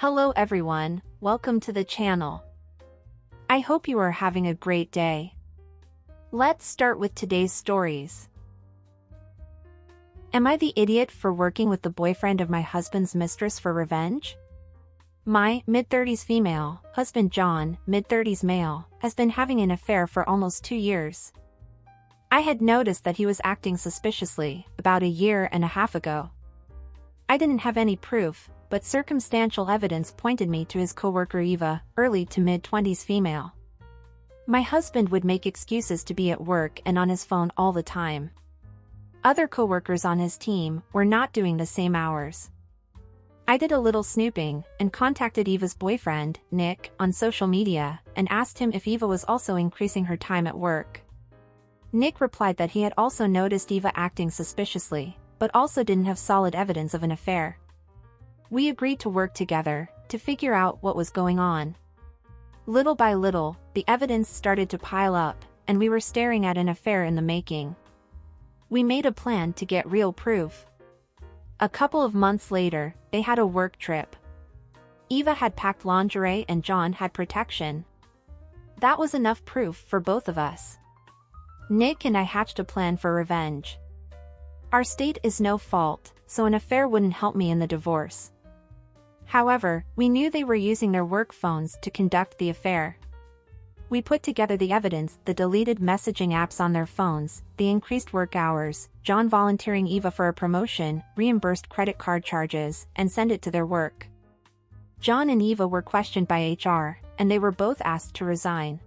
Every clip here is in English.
Hello everyone, welcome to the channel. I hope you are having a great day. Let's start with today's stories. Am I the idiot for working with the boyfriend of my husband's mistress for revenge? My mid-30s female husband John, mid-30s male, has been having an affair for almost 2 years. I had noticed that he was acting suspiciously about a year and a half ago. I didn't have any proof, but circumstantial evidence pointed me to his coworker Eva, early to mid-20s female. My husband would make excuses to be at work and on his phone all the time. Other coworkers on his team were not doing the same hours. I did a little snooping and contacted Eva's boyfriend, Nick, on social media and asked him if Eva was also increasing her time at work. Nick replied that he had also noticed Eva acting suspiciously, but also didn't have solid evidence of an affair. We agreed to work together to figure out what was going on. Little by little, the evidence started to pile up, and we were staring at an affair in the making. We made a plan to get real proof. A couple of months later, they had a work trip. Eva had packed lingerie and John had protection. That was enough proof for both of us. Nick and I hatched a plan for revenge. Our state is no fault, so an affair wouldn't help me in the divorce. However, we knew they were using their work phones to conduct the affair. We put together the evidence: the deleted messaging apps on their phones, the increased work hours, John volunteering Eva for a promotion, reimbursed credit card charges, and sent it to their work. John and Eva were questioned by HR, and they were both asked to resign.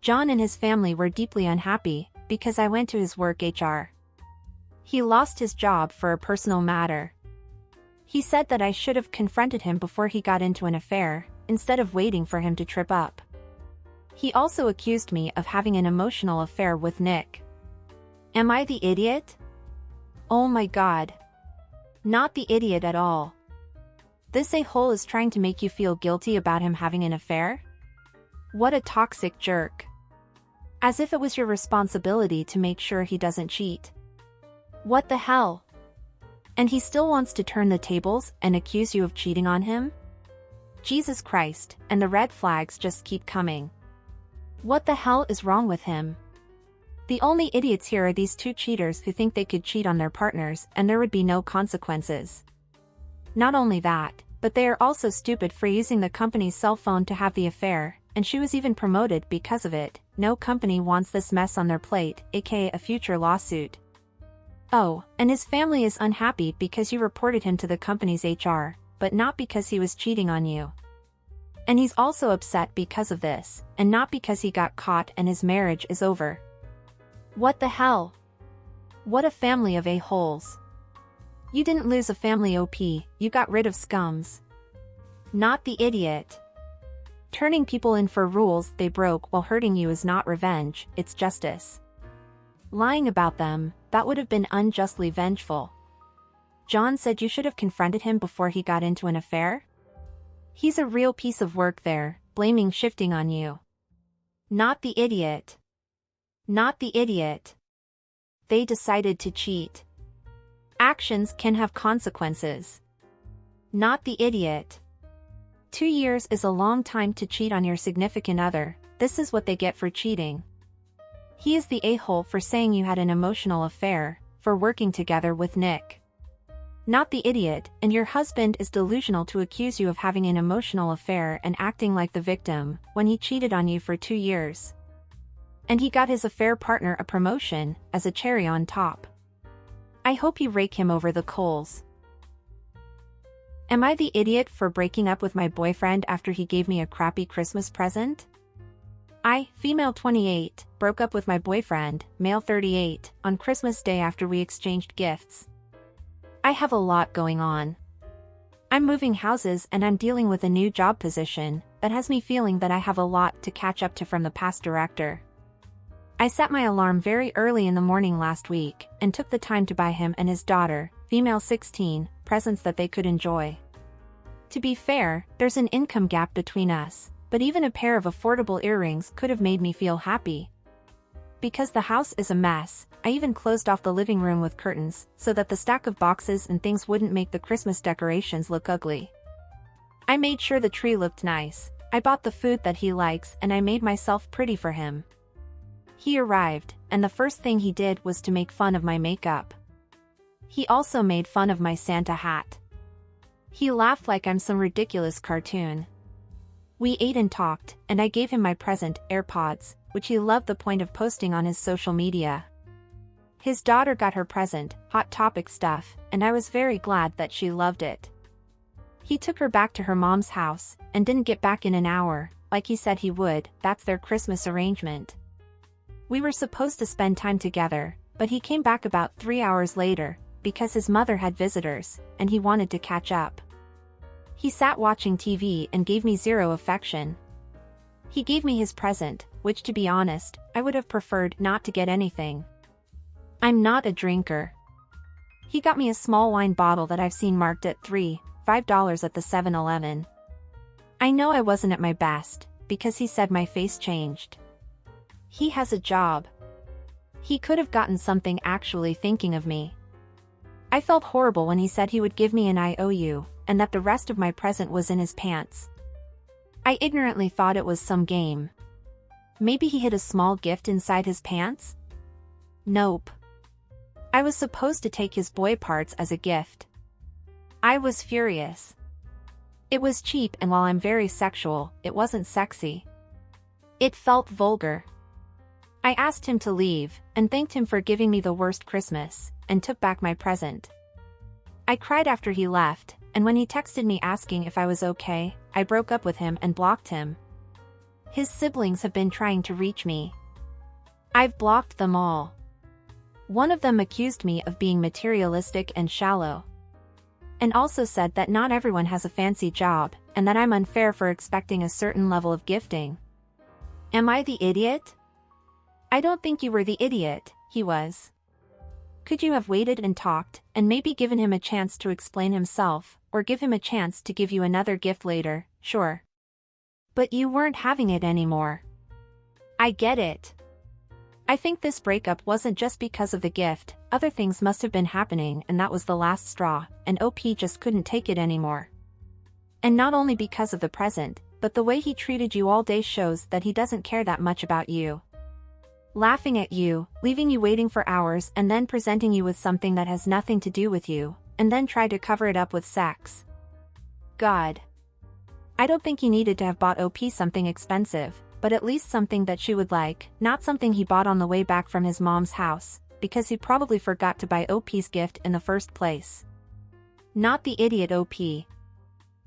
John and his family were deeply unhappy, because I went to his work HR. He lost his job for a personal matter. He said that I should have confronted him before he got into an affair, instead of waiting for him to trip up. He also accused me of having an emotional affair with Nick. Am I the idiot? Oh my God. Not the idiot at all. This a-hole is trying to make you feel guilty about him having an affair? What a toxic jerk. As if it was your responsibility to make sure he doesn't cheat. What the hell? And he still wants to turn the tables and accuse you of cheating on him? Jesus Christ, and the red flags just keep coming. What the hell is wrong with him? The only idiots here are these two cheaters who think they could cheat on their partners and there would be no consequences. Not only that, but they are also stupid for using the company's cell phone to have the affair, and she was even promoted because of it. No company wants this mess on their plate, aka a future lawsuit. Oh, and his family is unhappy because you reported him to the company's HR, but not because he was cheating on you. And he's also upset because of this, and not because he got caught and his marriage is over. What the hell? What a family of a-holes. You didn't lose a family OP, you got rid of scums. Not the idiot. Turning people in for rules they broke while hurting you is not revenge, it's justice. Lying about them, that would have been unjustly vengeful. John said you should have confronted him before he got into an affair? He's a real piece of work there, blaming shifting on you. Not the idiot. Not the idiot. They decided to cheat. Actions can have consequences. Not the idiot. 2 years is a long time to cheat on your significant other. This is what they get for cheating. He is the a-hole for saying you had an emotional affair, for working together with Nick. Not the idiot, and your husband is delusional to accuse you of having an emotional affair and acting like the victim, when he cheated on you for 2 years. And he got his affair partner a promotion, as a cherry on top. I hope you rake him over the coals. Am I the idiot for breaking up with my boyfriend after he gave me a crappy Christmas present? I, female 28, broke up with my boyfriend, male 38, on Christmas Day after we exchanged gifts. I have a lot going on. I'm moving houses and I'm dealing with a new job position that has me feeling that I have a lot to catch up to from the past director. I set my alarm very early in the morning last week and took the time to buy him and his daughter, female 16, presents that they could enjoy. To be fair, there's an income gap between us, but even a pair of affordable earrings could have made me feel happy. Because the house is a mess, I even closed off the living room with curtains so that the stack of boxes and things wouldn't make the Christmas decorations look ugly. I made sure the tree looked nice, I bought the food that he likes, and I made myself pretty for him. He arrived, and the first thing he did was to make fun of my makeup. He also made fun of my Santa hat. He laughed like I'm some ridiculous cartoon. We ate and talked, and I gave him my present, AirPods, which he loved the point of posting on his social media. His daughter got her present, Hot Topic stuff, and I was very glad that she loved it. He took her back to her mom's house, and didn't get back in an hour, like he said he would. That's their Christmas arrangement. We were supposed to spend time together, but he came back about 3 hours later, because his mother had visitors, and he wanted to catch up. He sat watching TV and gave me zero affection. He gave me his present, which to be honest, I would have preferred not to get anything. I'm not a drinker. He got me a small wine bottle that I've seen marked at $5 at the 7-Eleven. I know I wasn't at my best, because he said my face changed. He has a job. He could have gotten something actually thinking of me. I felt horrible when he said he would give me an IOU, and that the rest of my present was in his pants. I ignorantly thought it was some game. Maybe he hid a small gift inside his pants? Nope. I was supposed to take his boy parts as a gift. I was furious. It was cheap, and while I'm very sexual, it wasn't sexy. It felt vulgar. I asked him to leave, and thanked him for giving me the worst Christmas, and took back my present. I cried after he left, and when he texted me asking if I was okay, I broke up with him and blocked him. His siblings have been trying to reach me. I've blocked them all. One of them accused me of being materialistic and shallow. And also said that not everyone has a fancy job, and that I'm unfair for expecting a certain level of gifting. Am I the idiot? I don't think you were the idiot, he was. Could you have waited and talked, and maybe given him a chance to explain himself, or give him a chance to give you another gift later? Sure. But you weren't having it anymore. I get it. I think this breakup wasn't just because of the gift, other things must have been happening, and that was the last straw, and OP just couldn't take it anymore. And not only because of the present, but the way he treated you all day shows that he doesn't care that much about you. Laughing at you, leaving you waiting for hours, and then presenting you with something that has nothing to do with you, and then try to cover it up with sex. God. I don't think he needed to have bought OP something expensive, but at least something that she would like, not something he bought on the way back from his mom's house, because he probably forgot to buy OP's gift in the first place. Not the idiot OP.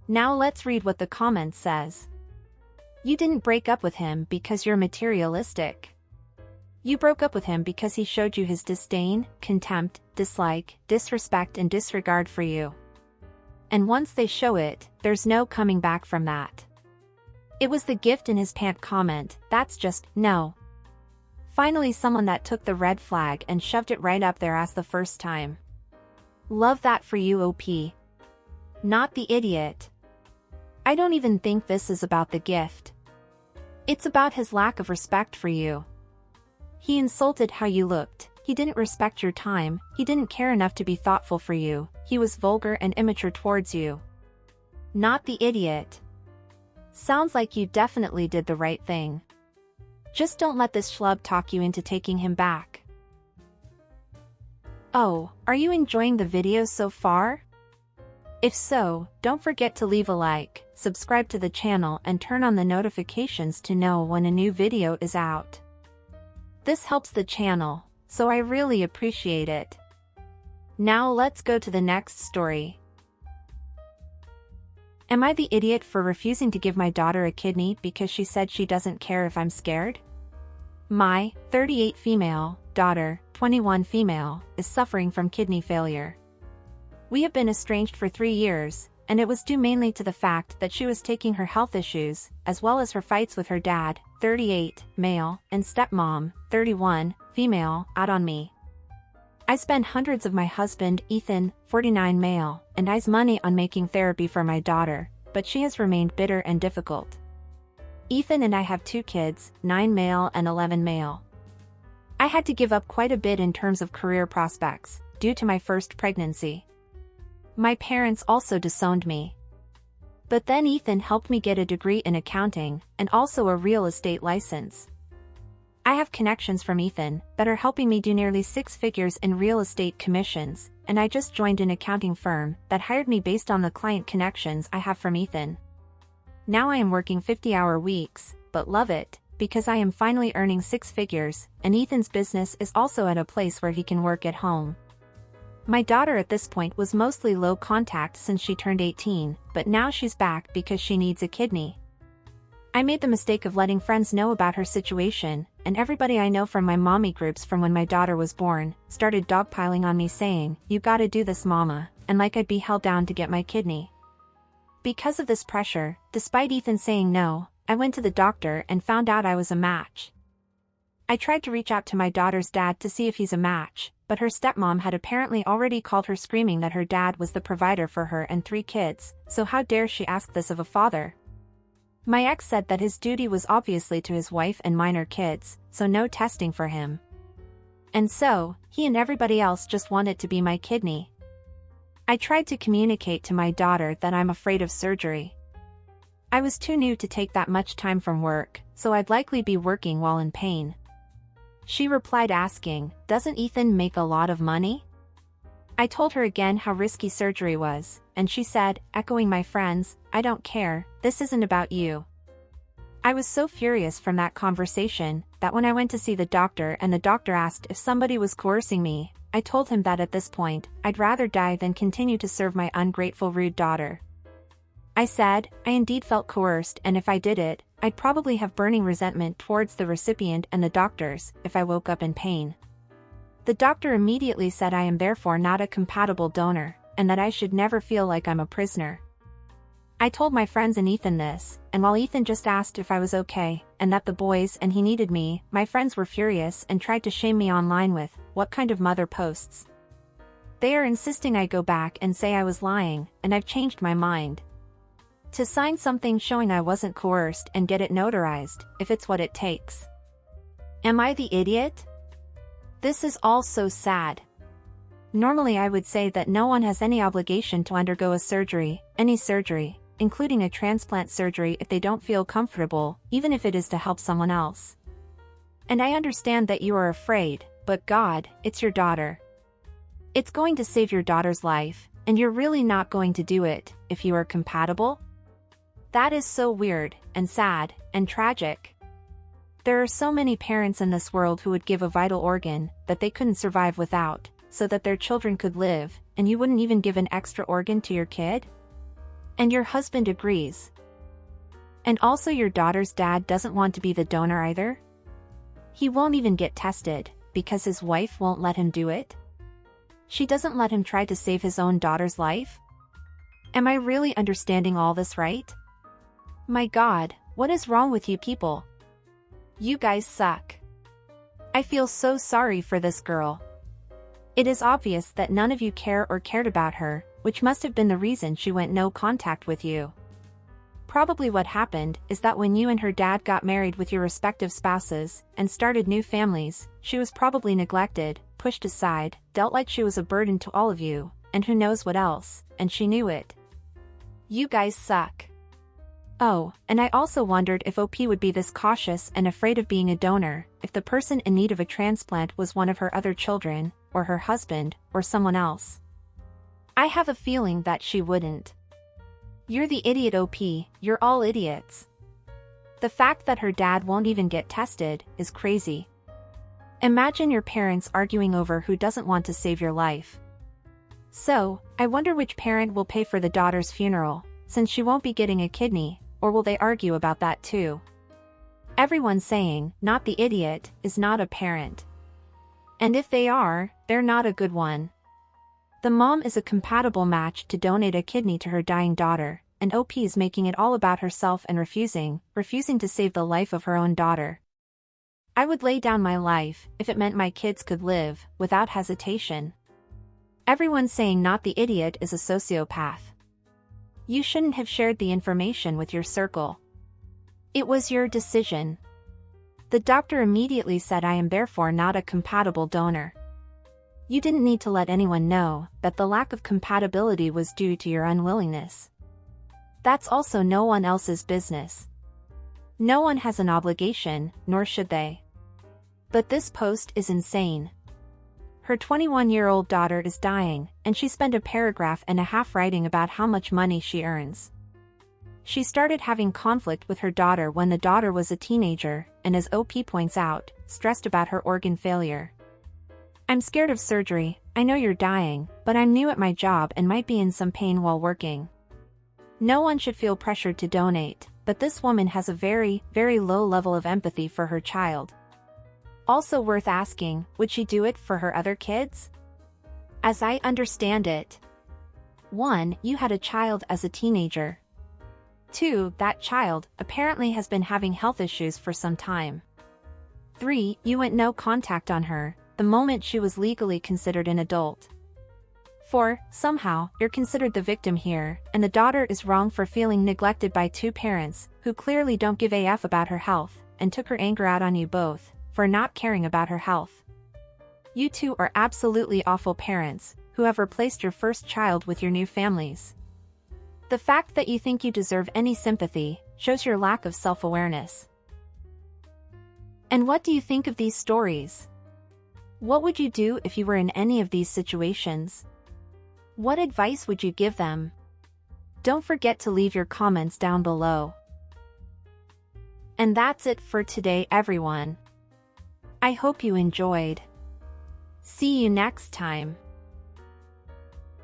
Now let's read what the comment says. You didn't break up with him because you're materialistic. You broke up with him because he showed you his disdain, contempt, dislike, disrespect, and disregard for you. And once they show it, there's no coming back from that. It was the gift in his pant comment, that's just, no. Finally someone that took the red flag and shoved it right up their ass the first time. Love that for you OP. Not the idiot. I don't even think this is about the gift. It's about his lack of respect for you. He insulted how you looked, he didn't respect your time, he didn't care enough to be thoughtful for you, he was vulgar and immature towards you. Not the idiot. Sounds like you definitely did the right thing. Just don't let this schlub talk you into taking him back. Oh, are you enjoying the video so far? If so, don't forget to leave a like, subscribe to the channel, and turn on the notifications to know when a new video is out. This helps the channel, so I really appreciate it. Now let's go to the next story. Am I the idiot for refusing to give my daughter a kidney because she said she doesn't care if I'm scared? My 38 female daughter, 21 female, is suffering from kidney failure. We have been estranged for 3 years, and it was due mainly to the fact that she was taking her health issues, as well as her fights with her dad, 38, male, and stepmom, 31, female, out on me. I spend hundreds of my husband, Ethan, 49 male, and I's money on making therapy for my daughter, but she has remained bitter and difficult. Ethan and I have 2 kids, 9 male and 11 male. I had to give up quite a bit in terms of career prospects, due to my first pregnancy. My parents also disowned me. But then Ethan helped me get a degree in accounting and also a real estate license. I have connections from Ethan that are helping me do nearly 6 figures in real estate commissions, and I just joined an accounting firm that hired me based on the client connections I have from Ethan. Now I am working 50-hour weeks, but love it, because I am finally earning 6 figures, and Ethan's business is also at a place where he can work at home. My daughter at this point was mostly low contact since she turned 18, but now she's back because she needs a kidney. I made the mistake of letting friends know about her situation, and everybody I know from my mommy groups from when my daughter was born started dogpiling on me saying, "You gotta do this, mama," and like I'd be held down to get my kidney. Because of this pressure, despite Ethan saying no, I went to the doctor and found out I was a match. I tried to reach out to my daughter's dad to see if he's a match, but her stepmom had apparently already called her screaming that her dad was the provider for her and 3 kids, so how dare she ask this of a father? My ex said that his duty was obviously to his wife and minor kids, so no testing for him. And so, he and everybody else just wanted to be my kidney. I tried to communicate to my daughter that I'm afraid of surgery. I was too new to take that much time from work, so I'd likely be working while in pain. She replied asking, "Doesn't Ethan make a lot of money?" I told her again how risky surgery was, and she said, echoing my friends, "I don't care, this isn't about you." I was so furious from that conversation, that when I went to see the doctor and the doctor asked if somebody was coercing me, I told him that at this point, I'd rather die than continue to serve my ungrateful rude daughter. I said, I indeed felt coerced, and if I did it, I'd probably have burning resentment towards the recipient and the doctors if I woke up in pain. The doctor immediately said I am therefore not a compatible donor, and that I should never feel like I'm a prisoner. I told my friends and Ethan this, and while Ethan just asked if I was okay, and that the boys and he needed me, my friends were furious and tried to shame me online with, "What kind of mother posts?" They are insisting I go back and say I was lying, and I've changed my mind. To sign something showing I wasn't coerced and get it notarized, if it's what it takes. Am I the idiot? This is all so sad. Normally I would say that no one has any obligation to undergo a surgery, any surgery, including a transplant surgery if they don't feel comfortable, even if it is to help someone else. And I understand that you are afraid, but God, it's your daughter. It's going to save your daughter's life, and you're really not going to do it, if you are compatible? That is so weird, and sad, and tragic. There are so many parents in this world who would give a vital organ that they couldn't survive without, so that their children could live, and you wouldn't even give an extra organ to your kid? And your husband agrees. And also your daughter's dad doesn't want to be the donor either? He won't even get tested, because his wife won't let him do it? She doesn't let him try to save his own daughter's life? Am I really understanding all this right? My God, what is wrong with you people? You guys suck. I feel so sorry for this girl. It is obvious that none of you care or cared about her, which must have been the reason she went no contact with you. Probably what happened is that when you and her dad got married with your respective spouses and started new families, she was probably neglected, pushed aside, dealt like she was a burden to all of you, and who knows what else, and she knew it. You guys suck. Oh, and I also wondered if OP would be this cautious and afraid of being a donor if the person in need of a transplant was one of her other children, or her husband, or someone else. I have a feeling that she wouldn't. You're the idiot OP, you're all idiots. The fact that her dad won't even get tested is crazy. Imagine your parents arguing over who doesn't want to save your life. So, I wonder which parent will pay for the daughter's funeral, since she won't be getting a kidney, or will they argue about that too? Everyone saying, not the idiot, is not a parent. And if they are, they're not a good one. The mom is a compatible match to donate a kidney to her dying daughter, and OP is making it all about herself and refusing to save the life of her own daughter. I would lay down my life if it meant my kids could live, without hesitation. Everyone saying not the idiot is a sociopath. You shouldn't have shared the information with your circle. It was your decision. The doctor immediately said I am therefore not a compatible donor. You didn't need to let anyone know that the lack of compatibility was due to your unwillingness. That's also no one else's business. No one has an obligation, nor should they. But this post is insane. Her 21-year-old daughter is dying, and she spent a paragraph and a half writing about how much money she earns. She started having conflict with her daughter when the daughter was a teenager, and as OP points out, stressed about her organ failure. I'm scared of surgery, I know you're dying, but I'm new at my job and might be in some pain while working. No one should feel pressured to donate, but this woman has a very, very low level of empathy for her child. Also worth asking, would she do it for her other kids? As I understand it. 1. You had a child as a teenager. 2. That child, apparently has been having health issues for some time. 3. You went no contact on her, the moment she was legally considered an adult. 4. Somehow, you're considered the victim here, and the daughter is wrong for feeling neglected by two parents, who clearly don't give a f about her health, and took her anger out on you both, for not caring about her health. You two are absolutely awful parents, who have replaced your first child with your new families. The fact that you think you deserve any sympathy, shows your lack of self-awareness. And what do you think of these stories? What would you do if you were in any of these situations? What advice would you give them? Don't forget to leave your comments down below. And that's it for today, everyone. I hope you enjoyed. See you next time.